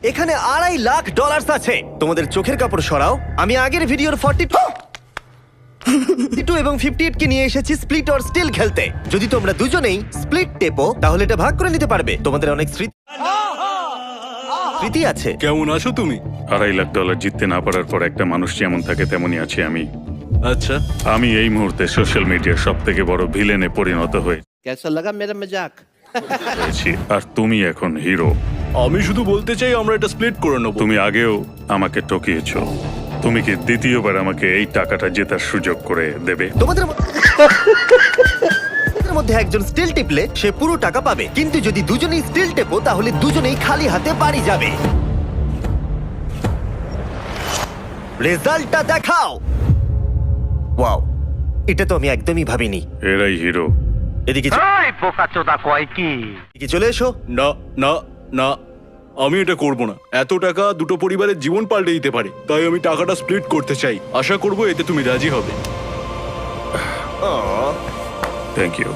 এখানে $2.5 লাখ আছে। তোমাদের চোখের কাপড় সরাও। আমি আগের ভিডিওর 42 এবং 58 কে নিয়ে এসেছি স্প্লিট অর স্টিল খেলতে। যদি তোমরা দুজনেই স্প্লিট টেপো তাহলে এটা ভাগ করে নিতে পারবে। তোমাদের অনেক স্মৃতি আছে। কেমন আছো তুমি? $2.5 লাখ জিততে না পারার পর একটা মানুষ যেমন থাকে তেমনই আছি আমি। আচ্ছা, আমি এই মুহূর্তে সোশ্যাল মিডিয়ার সব থেকে বড় ভিলেনে পরিণত कैसा लगा मेरा मजाक? হয়েছি, আর তুমি এখন হিরো। আমি শুধু বলতে চাই আমরা এটা স্প্লিট করে নেবো। তুমি আগেও আমাকে ঠকিয়েছো। তুমি কি দ্বিতীয়বার আমাকে এই টাকাটা জেতার সুযোগ করে দেবে? তোমাদের মধ্যে একজন স্টিল টিপলে সে পুরো টাকা পাবে, কিন্তু যদি দুজনেই স্টিল টেপো তাহলে দুজনেই খালি হাতে বাড়ি যাবে। রেজাল্টটা দেখাও। ওয়াও, এটা তো আমি একদমই ভাবিনি। এরাই হিরো। এদিকে এদিকে চলে এসো। না না না, আমি এটা করব না। এত টাকা দুটো পরিবারের জীবন পাল্টে দিতে পারে, তাই আমি টাকাটা স্প্লিট করতে চাই। আশা করবো এতে তুমি রাজি হবে। আহ, থ্যাংক ইউ।